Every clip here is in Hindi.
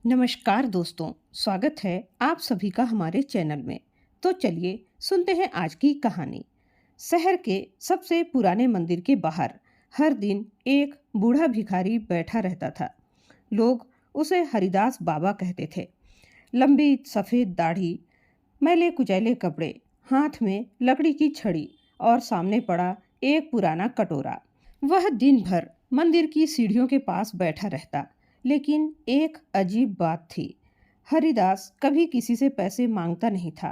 नमस्कार दोस्तों, स्वागत है आप सभी का हमारे चैनल में। तो चलिए सुनते हैं आज की कहानी। शहर के सबसे पुराने मंदिर के बाहर हर दिन एक बूढ़ा भिखारी बैठा रहता था। लोग उसे हरिदास बाबा कहते थे। लंबी सफ़ेद दाढ़ी, मैले कुचैले कपड़े, हाथ में लकड़ी की छड़ी और सामने पड़ा एक पुराना कटोरा। वह दिन भर मंदिर की सीढ़ियों के पास बैठा रहता। लेकिन एक अजीब बात थी। हरिदास कभी किसी से पैसे मांगता नहीं था।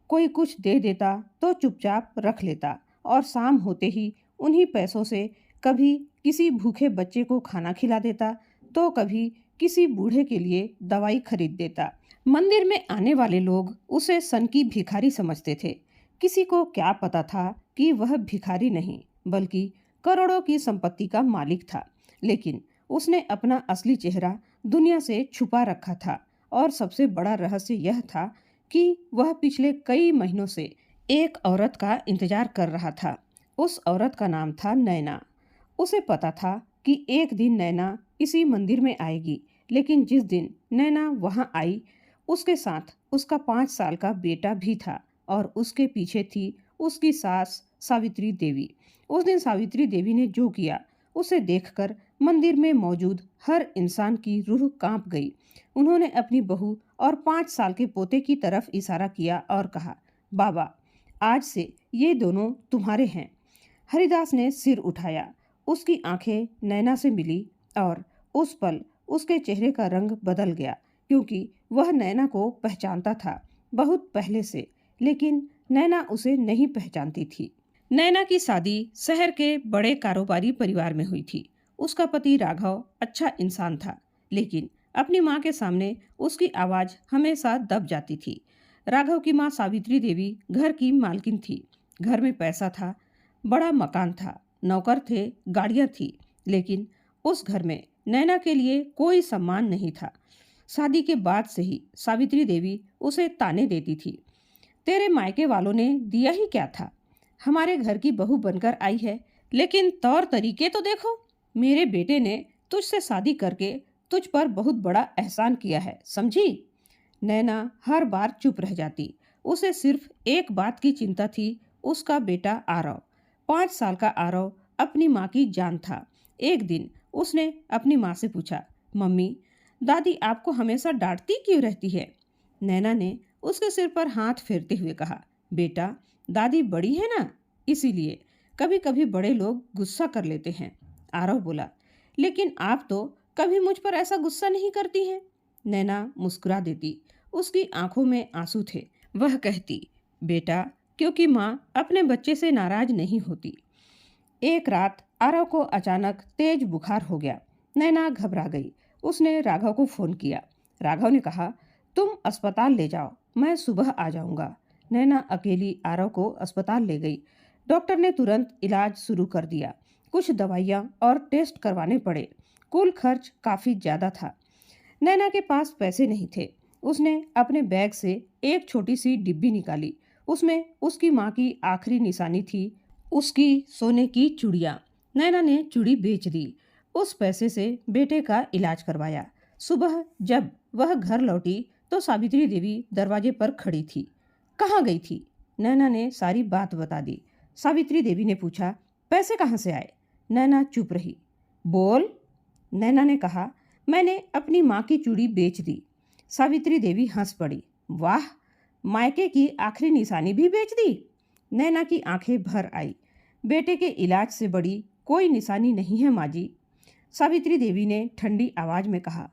कोई कुछ दे देता तो चुपचाप रख लेता और शाम होते ही उन्हीं पैसों से कभी किसी भूखे बच्चे को खाना खिला देता तो कभी किसी बूढ़े के लिए दवाई खरीद देता। मंदिर में आने वाले लोग उसे सनकी भिखारी समझते थे। किसी को क्या पता था कि वह भिखारी नहीं बल्कि करोड़ों की संपत्ति का मालिक था। लेकिन उसने अपना असली चेहरा दुनिया से छुपा रखा था और सबसे बड़ा रहस्य यह था कि वह पिछले कई महीनों से एक औरत का इंतजार कर रहा था। उस औरत का नाम था नैना। उसे पता था कि एक दिन नैना इसी मंदिर में आएगी, लेकिन जिस दिन नैना वहां आई उसके साथ उसका 5 साल का बेटा भी था और उसके पीछे थी उसकी सास सावित्री देवी। उस दिन सावित्री देवी ने जो किया उसे देखकर मंदिर में मौजूद हर इंसान की रूह कांप गई। उन्होंने अपनी बहू और 5 साल के पोते की तरफ इशारा किया और कहा, बाबा, आज से ये दोनों तुम्हारे हैं। हरिदास ने सिर उठाया। उसकी आंखें नैना से मिली और उस पल उसके चेहरे का रंग बदल गया, क्योंकि वह नैना को पहचानता था बहुत पहले से, लेकिन नैना उसे नहीं पहचानती थी। नैना की शादी शहर के बड़े कारोबारी परिवार में हुई थी। उसका पति राघव अच्छा इंसान था, लेकिन अपनी माँ के सामने उसकी आवाज़ हमेशा दब जाती थी। राघव की माँ सावित्री देवी घर की मालकिन थी। घर में पैसा था, बड़ा मकान था, नौकर थे, गाड़ियाँ थी, लेकिन उस घर में नैना के लिए कोई सम्मान नहीं था। शादी के बाद से ही सावित्री देवी उसे ताने देती थी। तेरे मायके वालों ने दिया ही क्या था? हमारे घर की बहू बनकर आई है, लेकिन तौर तरीके तो देखो। मेरे बेटे ने तुझसे शादी करके तुझ पर बहुत बड़ा एहसान किया है, समझी? नैना हर बार चुप रह जाती। उसे सिर्फ एक बात की चिंता थी, उसका बेटा आरव। 5 साल का आरव अपनी माँ की जान था। एक दिन उसने अपनी माँ से पूछा, मम्मी, दादी आपको हमेशा डांटती क्यों रहती है? नैना ने उसके सिर पर हाथ फेरते हुए कहा, बेटा, दादी बड़ी है ना, इसीलिए कभी कभी बड़े लोग गुस्सा कर लेते हैं। आरव बोला, लेकिन आप तो कभी मुझ पर ऐसा गुस्सा नहीं करती हैं। नैना मुस्कुरा देती। उसकी आंखों में आंसू थे। वह कहती, बेटा, क्योंकि माँ अपने बच्चे से नाराज नहीं होती। एक रात आरव को अचानक तेज बुखार हो गया। नैना घबरा गई। उसने राघव को फोन किया। राघव ने कहा, तुम अस्पताल ले जाओ, मैं सुबह आ जाऊंगा। नैना अकेली आरव को अस्पताल ले गई। डॉक्टर ने तुरंत इलाज शुरू कर दिया। कुछ दवाइयाँ और टेस्ट करवाने पड़े। कुल खर्च काफ़ी ज़्यादा था। नैना के पास पैसे नहीं थे। उसने अपने बैग से एक छोटी सी डिब्बी निकाली। उसमें उसकी माँ की आखिरी निशानी थी, उसकी सोने की चूड़ियाँ। नैना ने चूड़ी बेच दी। उस पैसे से बेटे का इलाज करवाया। सुबह जब वह घर लौटी तो सावित्री देवी दरवाजे पर खड़ी थी। कहाँ गई थी? नैना ने सारी बात बता दी। सावित्री देवी ने पूछा, पैसे कहाँ से आए? नैना चुप रही। बोल। नैना ने कहा, मैंने अपनी माँ की चूड़ी बेच दी। सावित्री देवी हंस पड़ी। वाह, मायके की आखिरी निशानी भी बेच दी? नैना की आंखें भर आई। बेटे के इलाज से बड़ी कोई निशानी नहीं है माँ जी। सावित्री देवी ने ठंडी आवाज में कहा,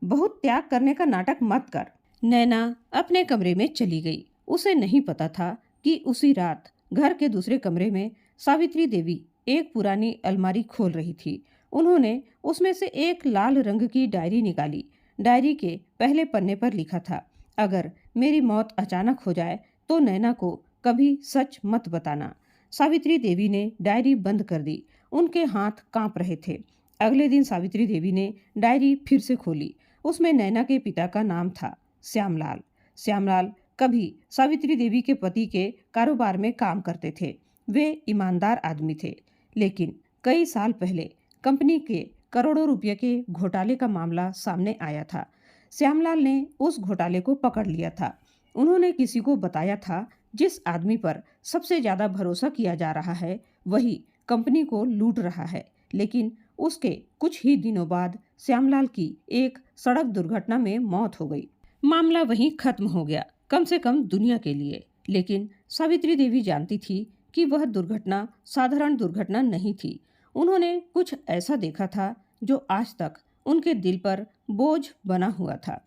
बहुत त्याग करने का नाटक मत कर। नैना अपने कमरे में चली गई। उसे नहीं पता था कि उसी रात घर के दूसरे कमरे में सावित्री देवी एक पुरानी अलमारी खोल रही थी। उन्होंने उसमें से एक लाल रंग की डायरी निकाली। डायरी के पहले पन्ने पर लिखा था, अगर मेरी मौत अचानक हो जाए तो नैना को कभी सच मत बताना। सावित्री देवी ने डायरी बंद कर दी। उनके हाथ कांप रहे थे। अगले दिन सावित्री देवी ने डायरी फिर से खोली। उसमें नैना के पिता का नाम था, श्यामलाल। श्यामलाल कभी सावित्री देवी के पति के कारोबार में काम करते थे। वे ईमानदार आदमी थे, लेकिन कई साल पहले कंपनी के करोड़ों रुपये के घोटाले का मामला सामने आया था। श्यामलाल ने उस घोटाले को पकड़ लिया था। उन्होंने किसी को बताया था जिस आदमी पर सबसे ज्यादा भरोसा किया जा रहा है वही कंपनी को लूट रहा है। लेकिन उसके कुछ ही दिनों बाद श्यामलाल की एक सड़क दुर्घटना में मौत हो गई। मामला वहीं खत्म हो गया, कम से कम दुनिया के लिए। लेकिन सावित्री देवी जानती थी कि वह दुर्घटना साधारण दुर्घटना नहीं थी। उन्होंने कुछ ऐसा देखा था जो आज तक उनके दिल पर बोझ बना हुआ था।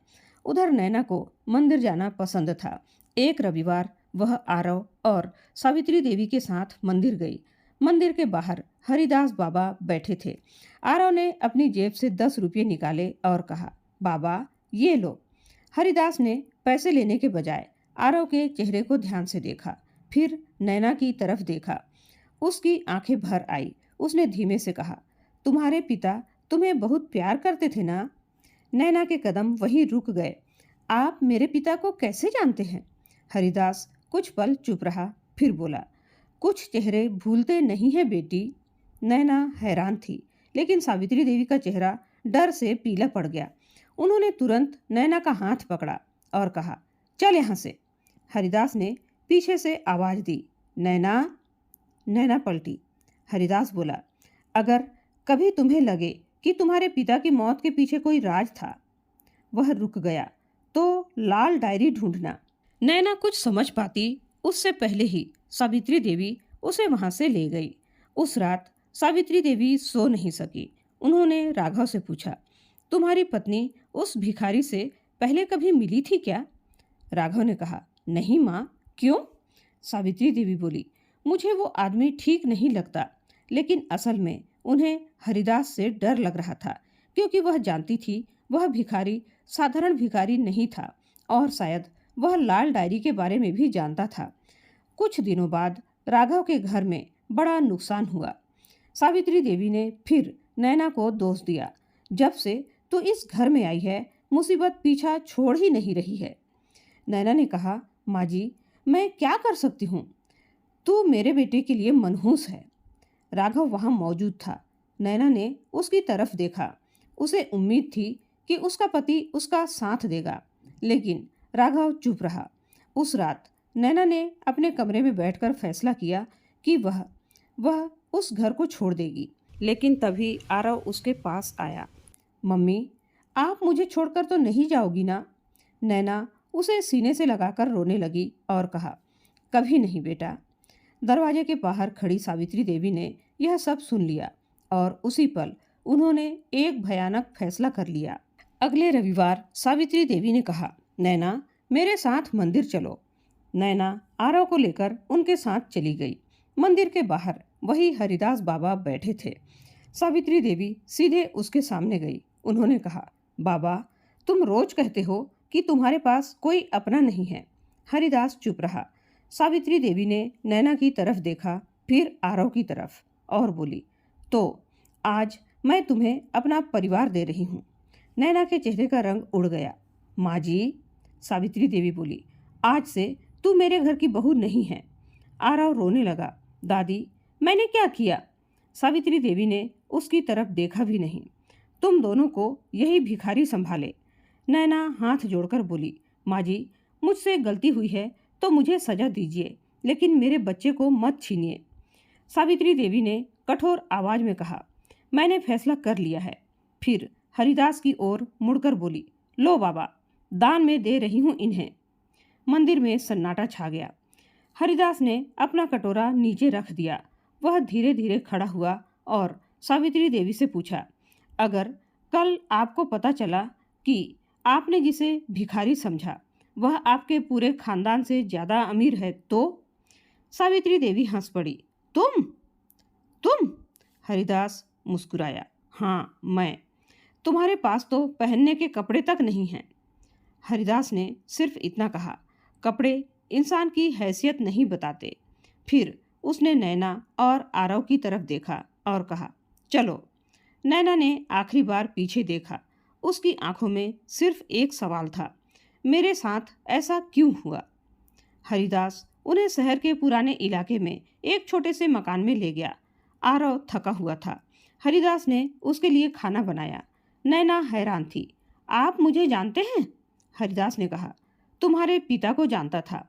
उधर नैना को मंदिर जाना पसंद था। एक रविवार वह आरव और सावित्री देवी के साथ मंदिर गई। मंदिर के बाहर हरिदास बाबा बैठे थे। आरव ने अपनी जेब से 10 रुपये निकाले और कहा, बाबा ये लो। हरिदास ने पैसे लेने के बजाय आरव के चेहरे को ध्यान से देखा, फिर नैना की तरफ देखा। उसकी आंखें भर आई। उसने धीमे से कहा, तुम्हारे पिता तुम्हें बहुत प्यार करते थे ना? नैना के कदम वहीं रुक गए। आप मेरे पिता को कैसे जानते हैं? हरिदास कुछ पल चुप रहा, फिर बोला, कुछ चेहरे भूलते नहीं है बेटी। नैना हैरान थी, लेकिन सावित्री देवी का चेहरा डर से पीला पड़ गया। उन्होंने तुरंत नैना का हाथ पकड़ा और कहा, चल यहाँ से। हरिदास ने पीछे से आवाज दी, नैना। नैना पलटी। हरिदास बोला, अगर कभी तुम्हें लगे कि तुम्हारे पिता की मौत के पीछे कोई राज था, वह रुक गया, तो लाल डायरी ढूंढना। नैना कुछ समझ पाती उससे पहले ही सावित्री देवी उसे वहां से ले गई। उस रात सावित्री देवी सो नहीं सकी। उन्होंने राघव से पूछा, तुम्हारी पत्नी उस भिखारी से पहले कभी मिली थी क्या? राघव ने कहा, नहीं माँ। क्यों? सावित्री देवी बोली, मुझे वो आदमी ठीक नहीं लगता। लेकिन असल में उन्हें हरिदास से डर लग रहा था, क्योंकि वह जानती थी वह भिखारी साधारण भिखारी नहीं था और शायद वह लाल डायरी के बारे में भी जानता था। कुछ दिनों बाद राघव के घर में बड़ा नुकसान हुआ। सावित्री देवी ने फिर नैना को दोष दिया, जब से तू इस घर में आई है मुसीबत पीछा छोड़ ही नहीं रही है। नैना ने कहा, माँ जी, मैं क्या कर सकती हूँ? तू मेरे बेटे के लिए मनहूस है। राघव वहां मौजूद था। नैना ने उसकी तरफ देखा। उसे उम्मीद थी कि उसका पति उसका साथ देगा, लेकिन राघव चुप रहा। उस रात नैना ने अपने कमरे में बैठकर फैसला किया कि वह उस घर को छोड़ देगी। लेकिन तभी आरव उसके पास आया। मम्मी, आप मुझे छोड़कर तो नहीं जाओगी ना? नैना उसे सीने से लगाकर रोने लगी और कहा, कभी नहीं बेटा। दरवाजे के बाहर खड़ी सावित्री देवी ने यह सब सुन लिया और उसी पल उन्होंने एक भयानक फैसला कर लिया। अगले रविवार सावित्री देवी ने कहा, नैना मेरे साथ मंदिर चलो। नैना आरव को लेकर उनके साथ चली गई। मंदिर के बाहर वही हरिदास बाबा बैठे थे। सावित्री देवी सीधे उसके सामने गई। उन्होंने कहा, बाबा, तुम रोज कहते हो कि तुम्हारे पास कोई अपना नहीं है। हरिदास चुप रहा। सावित्री देवी ने नैना की तरफ देखा, फिर आरव की तरफ और बोली, तो आज मैं तुम्हें अपना परिवार दे रही हूँ। नैना के चेहरे का रंग उड़ गया। माँ जी, सावित्री देवी बोली, आज से तू मेरे घर की बहू नहीं है। आरव रोने लगा। दादी, मैंने क्या किया? सावित्री देवी ने उसकी तरफ देखा भी नहीं। तुम दोनों को यही भिखारी संभाले। नैना हाथ जोड़कर बोली, माँ जी, मुझसे गलती हुई है तो मुझे सजा दीजिए, लेकिन मेरे बच्चे को मत छीनिए। सावित्री देवी ने कठोर आवाज में कहा, मैंने फैसला कर लिया है। फिर हरिदास की ओर मुड़कर बोली, लो बाबा, दान में दे रही हूँ इन्हें। मंदिर में सन्नाटा छा गया। हरिदास ने अपना कटोरा नीचे रख दिया। वह धीरे धीरे खड़ा हुआ और सावित्री देवी से पूछा, अगर कल आपको पता चला कि आपने जिसे भिखारी समझा वह आपके पूरे खानदान से ज्यादा अमीर है तो? सावित्री देवी हंस पड़ी। तुम? हरिदास मुस्कुराया। हाँ, मैं। तुम्हारे पास तो पहनने के कपड़े तक नहीं हैं। हरिदास ने सिर्फ इतना कहा, कपड़े इंसान की हैसियत नहीं बताते। फिर उसने नैना और आरव की तरफ देखा और कहा, चलो। नैना ने आखिरी बार पीछे देखा। उसकी आंखों में सिर्फ एक सवाल था, मेरे साथ ऐसा क्यों हुआ? हरिदास उन्हें शहर के पुराने इलाके में एक छोटे से मकान में ले गया। आरव थका हुआ था। हरिदास ने उसके लिए खाना बनाया। नैना हैरान थी। आप मुझे जानते हैं? हरिदास ने कहा। तुम्हारे पिता को जानता था।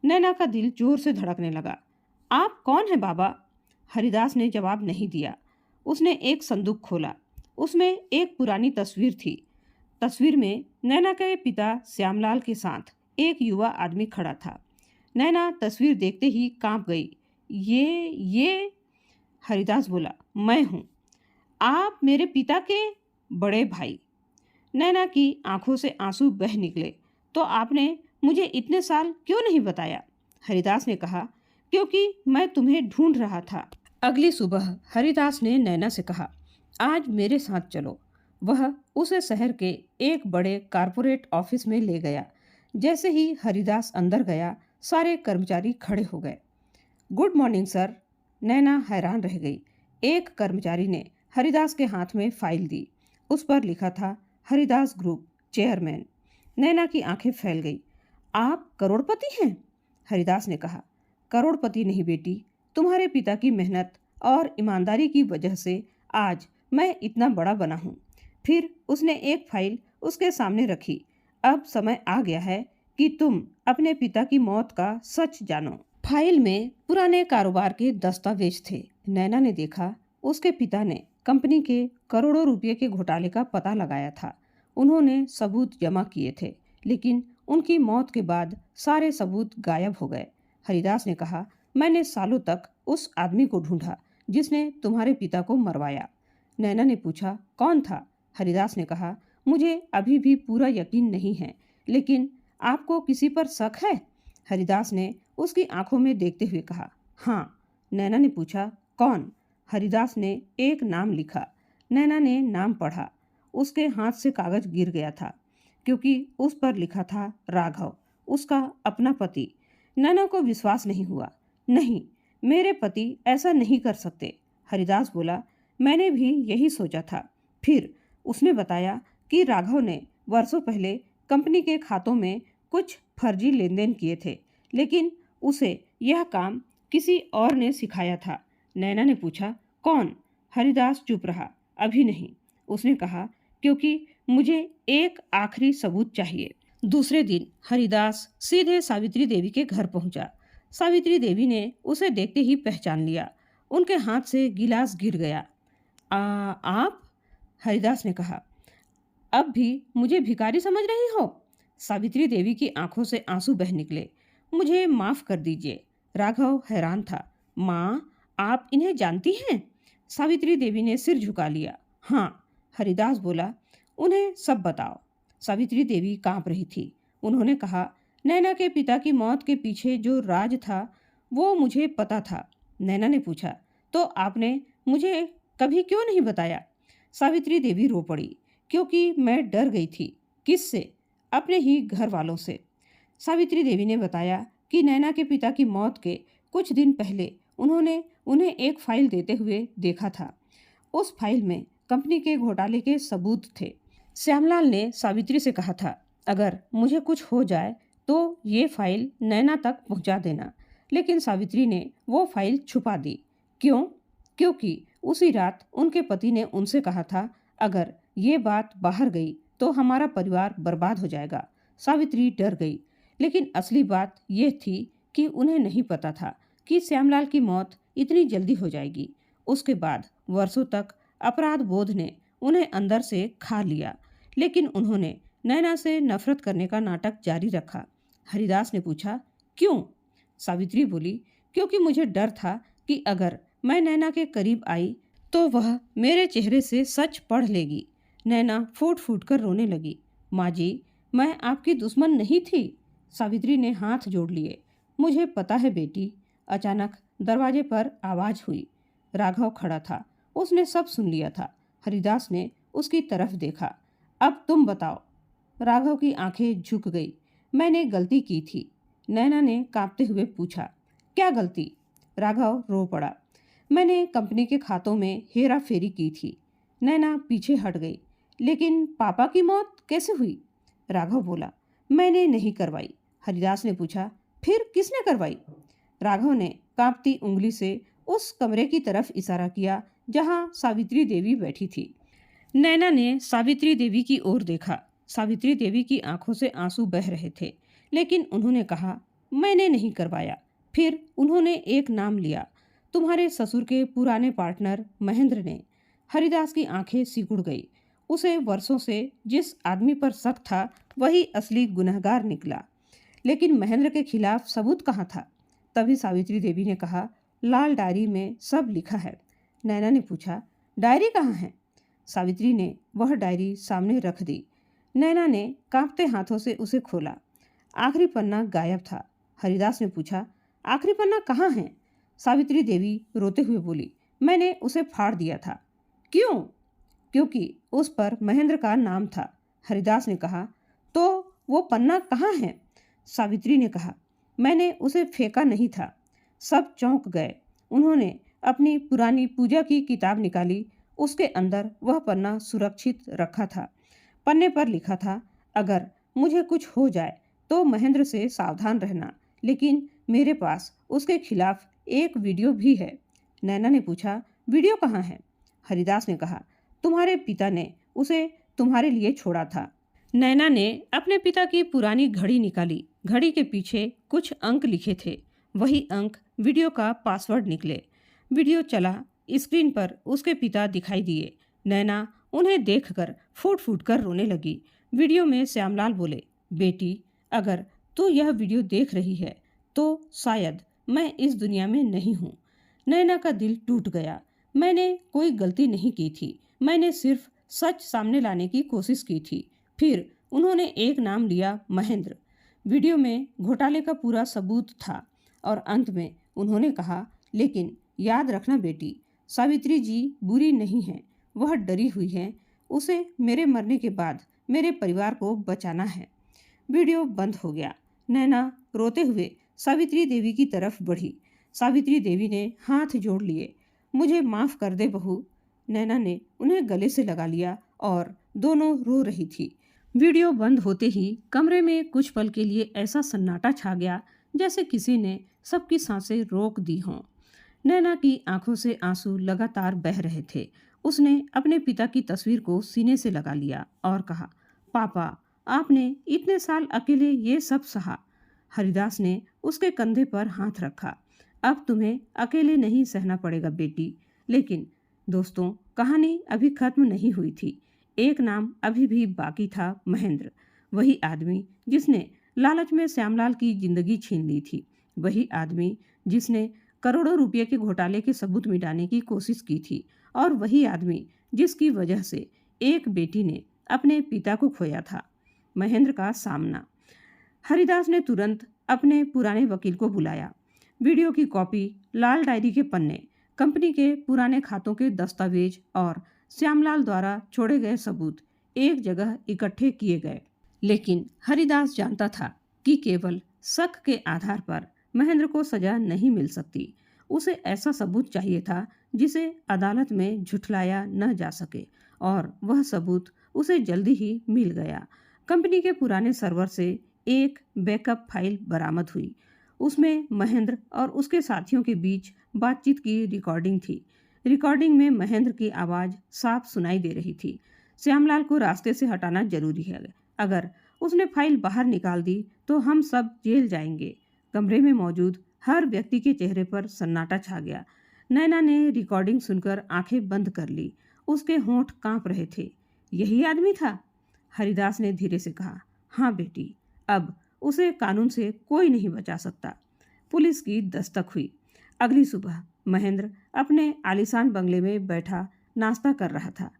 नैना का दिल जोर से धड़कने लगा। आप कौन है बाबा? हरिदास ने जवाब नहीं दिया। उसने एक संदूक खोला। उसमें एक पुरानी तस्वीर थी। तस्वीर में नैना के पिता श्यामलाल के साथ एक युवा आदमी खड़ा था। नैना तस्वीर देखते ही कांप गई। ये हरिदास बोला, मैं हूँ। आप मेरे पिता के बड़े भाई। नैना की आंखों से आंसू बह निकले। तो आपने मुझे इतने साल क्यों नहीं बताया? हरिदास ने कहा, क्योंकि मैं तुम्हें ढूंढ रहा था। अगली सुबह हरिदास ने नैना से कहा, आज मेरे साथ चलो। वह उसे शहर के एक बड़े कारपोरेट ऑफिस में ले गया। जैसे ही हरिदास अंदर गया, सारे कर्मचारी खड़े हो गए। Good morning sir. नैना हैरान रह गई। एक कर्मचारी ने हरिदास के हाथ में फाइल दी। उस पर लिखा था, हरिदास ग्रुप चेयरमैन। नैना की आंखें फैल गई। आप करोड़पति हैं? हरिदास ने कहा, करोड़पति नहीं बेटी, तुम्हारे पिता की मेहनत और ईमानदारी की वजह से आज मैं इतना बड़ा बना हूँ। फिर उसने एक फाइल उसके सामने रखी। अब समय आ गया है कि तुम अपने पिता की मौत का सच जानो। फाइल में पुराने कारोबार के दस्तावेज थे। नैना ने देखा, उसके पिता ने कंपनी के करोड़ों रुपए के घोटाले का पता लगाया था। उन्होंने सबूत जमा किए थे, लेकिन उनकी मौत के बाद सारे सबूत गायब हो गए। हरिदास ने कहा, मैंने सालों तक उस आदमी को ढूंढा जिसने तुम्हारे पिता को मरवाया। नैना ने पूछा, कौन था? हरिदास ने कहा, मुझे अभी भी पूरा यकीन नहीं है, लेकिन आपको किसी पर शक है? हरिदास ने उसकी आंखों में देखते हुए कहा, हाँ। नैना ने पूछा, कौन? हरिदास ने एक नाम लिखा। नैना ने नाम पढ़ा। उसके हाथ से कागज गिर गया था, क्योंकि उस पर लिखा था राघव, उसका अपना पति। नैना को विश्वास नहीं हुआ। नहीं, मेरे पति ऐसा नहीं कर सकते। हरिदास बोला, मैंने भी यही सोचा था। फिर उसने बताया कि राघव ने वर्षों पहले कंपनी के खातों में कुछ फर्जी लेन देन किए थे, लेकिन उसे यह काम किसी और ने सिखाया था। नैना ने पूछा, कौन? हरिदास चुप रहा। अभी नहीं, उसने कहा, क्योंकि मुझे एक आखिरी सबूत चाहिए। दूसरे दिन हरिदास सीधे सावित्री देवी के घर पहुंचा। सावित्री देवी ने उसे देखते ही पहचान लिया। उनके हाथ से गिलास गिर गया। आप? हरिदास ने कहा, अब भी मुझे भिखारी समझ रही हो? सावित्री देवी की आंखों से आंसू बह निकले। मुझे माफ कर दीजिए। राघव हैरान था। माँ, आप इन्हें जानती हैं? सावित्री देवी ने सिर झुका लिया। हाँ। हरिदास बोला, उन्हें सब बताओ। सावित्री देवी कांप रही थी। उन्होंने कहा, नैना के पिता की मौत के पीछे जो राज था वो मुझे पता था। नैना ने पूछा, तो आपने मुझे कभी क्यों नहीं बताया? सावित्री देवी रो पड़ी, क्योंकि मैं डर गई थी। किससे? अपने ही घर वालों से। सावित्री देवी ने बताया कि नैना के पिता की मौत के कुछ दिन पहले उन्होंने उन्हें एक फाइल देते हुए देखा था। उस फाइल में कंपनी के घोटाले के सबूत थे। श्यामलाल ने सावित्री से कहा था, अगर मुझे कुछ हो जाए तो ये फाइल नैना तक पहुंचा देना, लेकिन सावित्री ने वो फाइल छुपा दी। क्यों? क्योंकि उसी रात उनके पति ने उनसे कहा था, अगर ये बात बाहर गई तो हमारा परिवार बर्बाद हो जाएगा। सावित्री डर गई, लेकिन असली बात यह थी कि उन्हें नहीं पता था कि श्यामलाल की मौत इतनी जल्दी हो जाएगी। उसके बाद वर्षों तक अपराध बोध ने उन्हें अंदर से खा लिया, लेकिन उन्होंने नैना से नफरत करने का नाटक जारी रखा। हरिदास ने पूछा, क्यों? सावित्री बोली, क्योंकि मुझे डर था कि अगर मैं नैना के करीब आई तो वह मेरे चेहरे से सच पढ़ लेगी। नैना फूट फूट कर रोने लगी। माँ जी, मैं आपकी दुश्मन नहीं थी। सावित्री ने हाथ जोड़ लिए। मुझे पता है बेटी। अचानक दरवाजे पर आवाज हुई। राघव खड़ा था। उसने सब सुन लिया था। हरिदास ने उसकी तरफ देखा। अब तुम बताओ। राघव की आंखें झुक गई। मैंने गलती की थी। नैना ने कांपते हुए पूछा, क्या गलती? राघव रो पड़ा। मैंने कंपनी के खातों में हेरा फेरी की थी। नैना पीछे हट गई। लेकिन पापा की मौत कैसे हुई? राघव बोला, मैंने नहीं करवाई। हरिदास ने पूछा, फिर किसने करवाई? राघव ने कांपती उंगली से उस कमरे की तरफ इशारा किया जहां सावित्री देवी बैठी थी। नैना ने सावित्री देवी की ओर देखा। सावित्री देवी की आंखों से आंसू बह रहे थे, लेकिन उन्होंने कहा, मैंने नहीं करवाया। फिर उन्होंने एक नाम लिया, तुम्हारे ससुर के पुराने पार्टनर महेंद्र ने। हरिदास की आंखें सिकुड़ गई। उसे वर्षों से जिस आदमी पर शक था वही असली गुनहगार निकला। लेकिन महेंद्र के खिलाफ सबूत कहाँ था? तभी सावित्री देवी ने कहा, लाल डायरी में सब लिखा है। नैना ने पूछा, डायरी कहाँ है? सावित्री ने वह डायरी सामने रख दी। नैना ने कांपते हाथों से उसे खोला। आखिरी पन्ना गायब था। हरिदास ने पूछा, आखिरी पन्ना कहाँ है? सावित्री देवी रोते हुए बोली, मैंने उसे फाड़ दिया था। क्यों? क्योंकि उस पर महेंद्र का नाम था। हरिदास ने कहा, तो वो पन्ना कहाँ है? सावित्री ने कहा, मैंने उसे फेंका नहीं था। सब चौंक गए। उन्होंने अपनी पुरानी पूजा की किताब निकाली। उसके अंदर वह पन्ना सुरक्षित रखा था। पन्ने पर लिखा था, अगर मुझे कुछ हो जाए तो महेंद्र से सावधान रहना, लेकिन मेरे पास उसके खिलाफ एक वीडियो भी है। नैना ने पूछा, वीडियो कहाँ है? हरिदास ने कहा, तुम्हारे पिता ने उसे तुम्हारे लिए छोड़ा था। नैना ने अपने पिता की पुरानी घड़ी निकाली। घड़ी के पीछे कुछ अंक लिखे थे। वही अंक वीडियो का पासवर्ड निकले। वीडियो चला। स्क्रीन पर उसके पिता दिखाई दिए। नैना उन्हें देखकर फूट फूट कर रोने लगी। वीडियो में श्यामलाल बोले, बेटी, अगर तू यह वीडियो देख रही है तो शायद मैं इस दुनिया में नहीं हूँ। नैना का दिल टूट गया। मैंने कोई गलती नहीं की थी। मैंने सिर्फ सच सामने लाने की कोशिश की थी। फिर उन्होंने एक नाम लिया, महेंद्र। वीडियो में घोटाले का पूरा सबूत था। और अंत में उन्होंने कहा, लेकिन याद रखना बेटी, सावित्री जी बुरी नहीं है। वह डरी हुई है। उसे मेरे मरने के बाद मेरे परिवार को बचाना है। वीडियो बंद हो गया। नैना रोते हुए सावित्री देवी की तरफ बढ़ी। सावित्री देवी ने हाथ जोड़ लिए। मुझे माफ कर दे बहू। नैना ने उन्हें गले से लगा लिया और दोनों रो रही थी। वीडियो बंद होते ही कमरे में कुछ पल के लिए ऐसा सन्नाटा छा गया जैसे किसी ने सबकी सांसें रोक दी हों। नैना की आंखों से आंसू लगातार बह रहे थे। उसने अपने पिता की तस्वीर को सीने से लगा लिया और कहा, पापा, आपने इतने साल अकेले ये सब सहा। हरिदास ने उसके कंधे पर हाथ रखा। अब तुम्हें अकेले नहीं सहना पड़ेगा बेटी। लेकिन दोस्तों, कहानी अभी खत्म नहीं हुई थी। एक नाम अभी भी बाकी था, महेंद्र। वही आदमी जिसने लालच में श्यामलाल की जिंदगी छीन ली थी। वही आदमी जिसने करोड़ों रुपए के घोटाले के सबूत मिटाने की कोशिश की थी। और वही आदमी जिसकी वजह से एक बेटी ने अपने पिता को खोया था। महेंद्र का सामना। हरिदास ने तुरंत अपने पुराने वकील को बुलाया। वीडियो की कॉपी, लाल डायरी के पन्ने, कंपनी के पुराने खातों के दस्तावेज और श्यामलाल द्वारा छोड़े गए सबूत एक जगह इकट्ठे किए गए। लेकिन हरिदास जानता था कि केवल शक के आधार पर महेंद्र को सजा नहीं मिल सकती। उसे ऐसा सबूत चाहिए था जिसे अदालत में झुठलाया न जा सके, और वह सबूत उसे जल्दी ही मिल गया। कंपनी के पुराने सर्वर से एक बैकअप फाइल बरामद हुई। उसमें महेंद्र और उसके साथियों के बीच बातचीत की रिकॉर्डिंग थी। रिकॉर्डिंग में महेंद्र की आवाज़ साफ सुनाई दे रही थी। श्यामलाल को रास्ते से हटाना जरूरी है। अगर उसने फाइल बाहर निकाल दी तो हम सब जेल जाएंगे। कमरे में मौजूद हर व्यक्ति के चेहरे पर सन्नाटा छा गया। नैना ने रिकॉर्डिंग सुनकर आंखें बंद कर ली। उसके होंठ कांप रहे थे। यही आदमी था? हरिदास ने धीरे से कहा, हाँ बेटी, अब उसे कानून से कोई नहीं बचा सकता। पुलिस की दस्तक हुई। अगली सुबह महेंद्र अपने आलीशान बंगले में बैठा नाश्ता कर रहा था।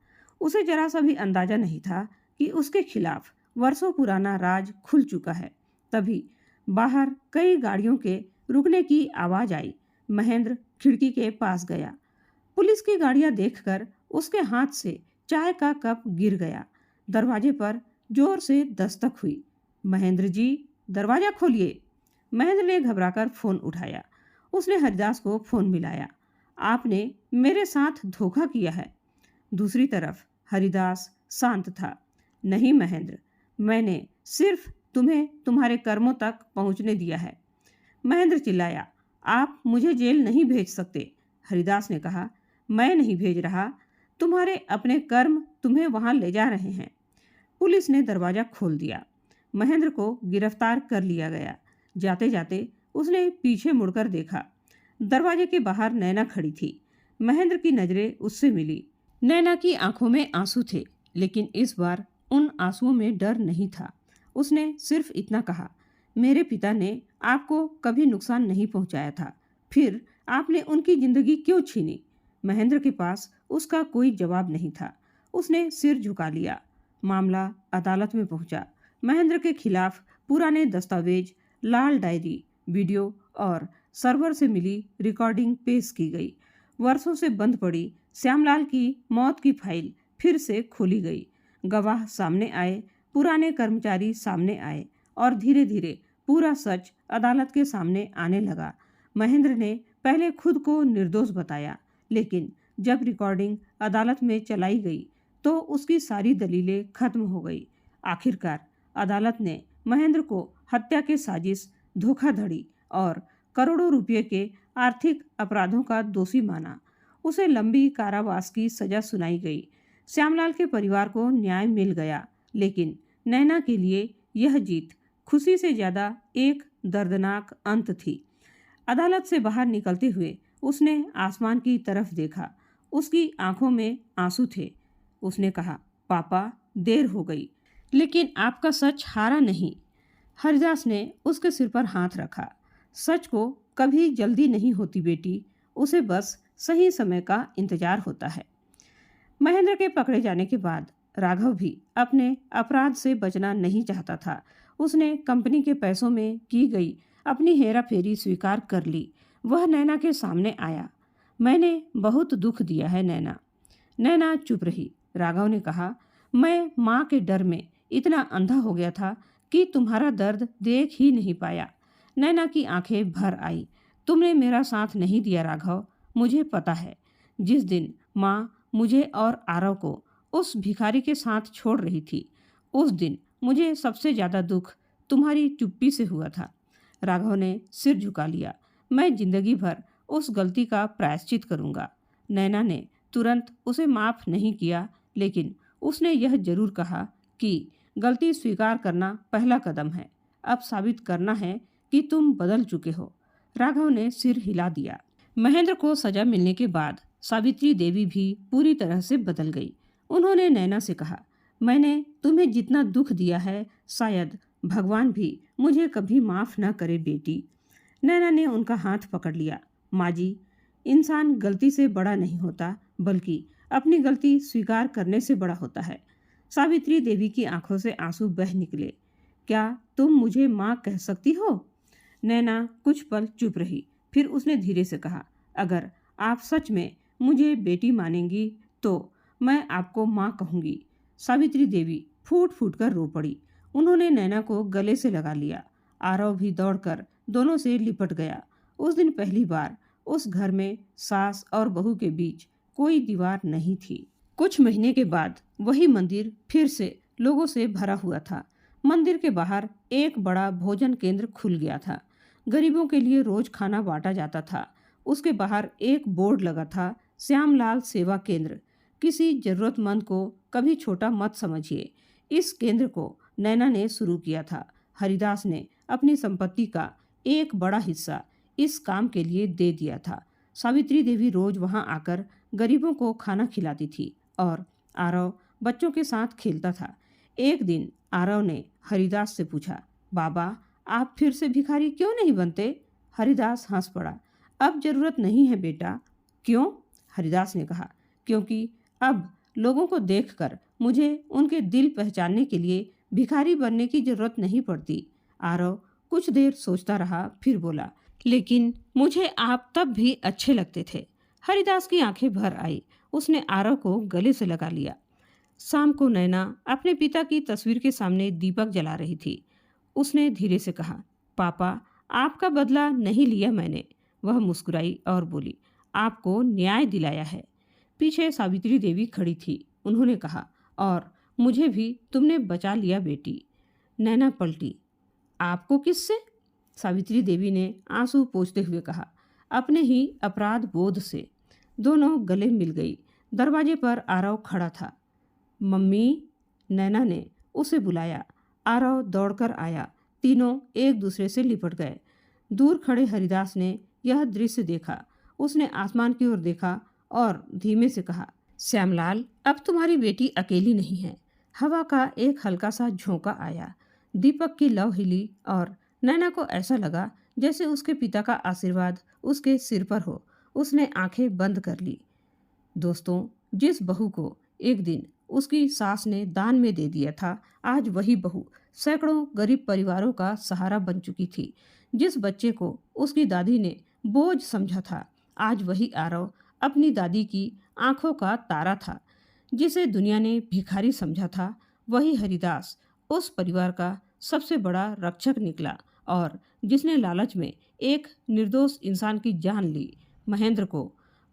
उसे जरा सा भी अंदाजा नहीं था कि उसके खिलाफ वर्षों पुराना राज खुल चुका है। तभी बाहर कई गाड़ियों के रुकने की आवाज आई। महेंद्र खिड़की के पास गया। पुलिस की गाड़ियां देखकर उसके हाथ से चाय का कप गिर गया। दरवाजे पर जोर से दस्तक हुई। महेंद्र जी, दरवाजा खोलिए। महेंद्र ने घबराकर फोन उठाया। उसने हरिदास को फोन मिलाया। आपने मेरे साथ धोखा किया है। दूसरी तरफ हरिदास शांत था। नहीं महेंद्र, मैंने सिर्फ तुम्हें तुम्हारे कर्मों तक पहुंचने दिया है। महेंद्र चिल्लाया, आप मुझे जेल नहीं भेज सकते। हरिदास ने कहा, मैं नहीं भेज रहा, तुम्हारे अपने कर्म तुम्हें वहां ले जा रहे हैं। पुलिस ने दरवाजा खोल दिया। महेंद्र को गिरफ्तार कर लिया गया। जाते जाते उसने पीछे मुड़कर देखा। दरवाजे के बाहर नैना खड़ी थी। महेंद्र की नजरें उससे मिली। नैना की आंखों में आंसू थे, लेकिन इस बार उन आंसुओं में डर नहीं था। उसने सिर्फ इतना कहा, मेरे पिता ने आपको कभी नुकसान नहीं पहुंचाया था, फिर आपने उनकी जिंदगी क्यों छीनी? महेंद्र के पास उसका कोई जवाब नहीं था। उसने सिर झुका लिया। मामला अदालत में पहुंचा। महेंद्र के खिलाफ पुराने दस्तावेज, लाल डायरी, वीडियो और सर्वर से मिली रिकॉर्डिंग पेश की गई। वर्षों से बंद पड़ी श्यामलाल की मौत की फाइल फिर से खोली गई। गवाह सामने आए, पुराने कर्मचारी सामने आए और धीरे धीरे पूरा सच अदालत के सामने आने लगा। महेंद्र ने पहले खुद को निर्दोष बताया, लेकिन जब रिकॉर्डिंग अदालत में चलाई गई तो उसकी सारी दलीलें खत्म हो गई। आखिरकार अदालत ने महेंद्र को हत्या के साजिश, धोखाधड़ी और करोड़ों रुपये के आर्थिक अपराधों का दोषी माना। उसे लंबी कारावास की सजा सुनाई गई। श्यामलाल के परिवार को न्याय मिल गया, लेकिन नैना के लिए यह जीत खुशी से ज्यादा एक दर्दनाक अंत थी। अदालत से बाहर निकलते हुए उसने आसमान की तरफ देखा। उसकी आंखों में आंसू थे। उसने कहा, पापा, देर हो गई, लेकिन आपका सच हारा नहीं। हरिदास ने उसके सिर पर हाथ रखा। सच को कभी जल्दी नहीं होती बेटी, उसे बस सही समय का इंतजार होता है। महेंद्र के पकड़े जाने के बाद राघव भी अपने अपराध से बचना नहीं चाहता था। उसने कंपनी के पैसों में की गई अपनी हेराफेरी स्वीकार कर ली। वह नैना के सामने आया। मैंने बहुत दुख दिया है नैना। नैना चुप रही। राघव ने कहा, मैं माँ के डर में इतना अंधा हो गया था कि तुम्हारा दर्द देख ही नहीं पाया। नैना की आंखें भर आई। तुमने मेरा साथ नहीं दिया राघव, मुझे पता है। जिस दिन माँ मुझे और आरव को उस भिखारी के साथ छोड़ रही थी, उस दिन मुझे सबसे ज्यादा दुख तुम्हारी चुप्पी से हुआ था। राघव ने सिर झुका लिया। मैं जिंदगी भर उस गलती का प्रायश्चित करूंगा। नैना ने तुरंत उसे माफ नहीं किया, लेकिन उसने यह जरूर कहा कि गलती स्वीकार करना पहला कदम है। अब साबित करना है कि तुम बदल चुके हो। राघव ने सिर हिला दिया। महेंद्र को सजा मिलने के बाद सावित्री देवी भी पूरी तरह से बदल गई। उन्होंने नैना से कहा, मैंने तुम्हें जितना दुख दिया है, शायद भगवान भी मुझे कभी माफ न करे बेटी। नैना ने उनका हाथ पकड़ लिया। माँ जी, इंसान गलती से बड़ा नहीं होता, बल्कि अपनी गलती स्वीकार करने से बड़ा होता है। सावित्री देवी की आंखों से आंसू बह निकले। क्या तुम मुझे माँ कह सकती हो? नैना कुछ पल चुप रही, फिर उसने धीरे से कहा, अगर आप सच में मुझे बेटी मानेंगी तो मैं आपको माँ कहूँगी। सावित्री देवी फूट फूट कर रो पड़ी। उन्होंने नैना को गले से लगा लिया। आरव भी दौड़कर दोनों से लिपट गया। उस दिन पहली बार उस घर में सास और बहू के बीच कोई दीवार नहीं थी। कुछ महीने के बाद वही मंदिर फिर से लोगों से भरा हुआ था। मंदिर के बाहर एक बड़ा भोजन केंद्र खुल गया था। गरीबों के लिए रोज खाना बांटा जाता था। उसके बाहर एक बोर्ड लगा था, श्यामलाल सेवा केंद्र। किसी जरूरतमंद को कभी छोटा मत समझिए। इस केंद्र को नैना ने शुरू किया था। हरिदास ने अपनी संपत्ति का एक बड़ा हिस्सा इस काम के लिए दे दिया था। सावित्री देवी रोज वहां आकर गरीबों को खाना खिलाती थी और आरव बच्चों के साथ खेलता था। एक दिन आरव ने हरिदास से पूछा, बाबा, आप फिर से भिखारी क्यों नहीं बनते? हरिदास हंस पड़ा। अब जरूरत नहीं है बेटा। क्यों? हरिदास ने कहा, क्योंकि अब लोगों को देखकर मुझे उनके दिल पहचानने के लिए भिखारी बनने की जरूरत नहीं पड़ती। आरव कुछ देर सोचता रहा, फिर बोला, लेकिन मुझे आप तब भी अच्छे लगते थे। हरिदास की आंखें भर आई। उसने आरव को गले से लगा लिया। शाम को नैना अपने पिता की तस्वीर के सामने दीपक जला रही थी। उसने धीरे से कहा, पापा, आपका बदला नहीं लिया मैंने। वह मुस्कुराई और बोली, आपको न्याय दिलाया है। पीछे सावित्री देवी खड़ी थी। उन्होंने कहा, और मुझे भी तुमने बचा लिया बेटी। नैना पलटी। आपको किससे? सावित्री देवी ने आंसू पोंछते हुए कहा, अपने ही अपराध बोध से। दोनों गले मिल गई। दरवाजे पर आरव खड़ा था। मम्मी, नैना ने उसे बुलाया। आरव दौड़कर आया। तीनों एक दूसरे से लिपट गए। दूर खड़े हरिदास ने यह दृश्य देखा। उसने आसमान की ओर देखा और धीमे से कहा, श्यामलाल, अब तुम्हारी बेटी अकेली नहीं है। हवा का एक हल्का सा झोंका आया। दीपक की लौ हिली और नैना को ऐसा लगा जैसे उसके पिता का आशीर्वाद उसके सिर पर हो। उसने आंखें बंद कर ली। दोस्तों, जिस बहू को एक दिन उसकी सास ने दान में दे दिया था, आज वही बहू सैकड़ों गरीब परिवारों का सहारा बन चुकी थी। जिस बच्चे को उसकी दादी ने बोझ समझा था, आज वही आरव अपनी दादी की आंखों का तारा था। जिसे दुनिया ने भिखारी समझा था, वही हरिदास उस परिवार का सबसे बड़ा रक्षक निकला। और जिसने लालच में एक निर्दोष इंसान की जान ली, महेंद्र को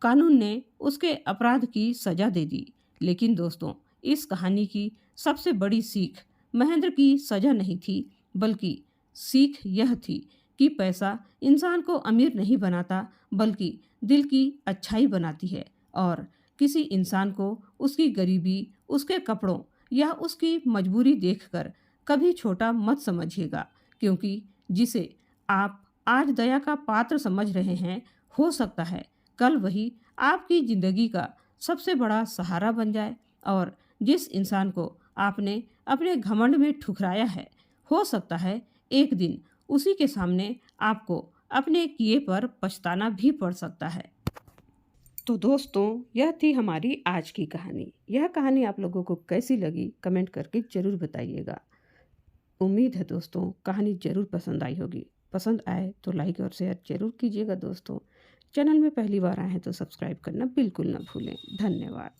कानून ने उसके अपराध की सजा दे दी। लेकिन दोस्तों, इस कहानी की सबसे बड़ी सीख महेंद्र की सजा नहीं थी, बल्कि सीख यह थी कि पैसा इंसान को अमीर नहीं बनाता, बल्कि दिल की अच्छाई बनाती है। और किसी इंसान को उसकी गरीबी, उसके कपड़ों या उसकी मजबूरी देखकर कभी छोटा मत समझिएगा, क्योंकि जिसे आप आज दया का पात्र समझ रहे हैं, हो सकता है कल वही आपकी जिंदगी का सबसे बड़ा सहारा बन जाए। और जिस इंसान को आपने अपने घमंड में ठुकराया है, हो सकता है एक दिन उसी के सामने आपको अपने किए पर पछताना भी पड़ सकता है। तो दोस्तों, यह थी हमारी आज की कहानी। यह कहानी आप लोगों को कैसी लगी कमेंट करके ज़रूर बताइएगा। उम्मीद है दोस्तों कहानी ज़रूर पसंद आई होगी। पसंद आए तो लाइक और शेयर ज़रूर कीजिएगा दोस्तों। चैनल में पहली बार आए हैं तो सब्सक्राइब करना बिल्कुल ना भूलें। धन्यवाद।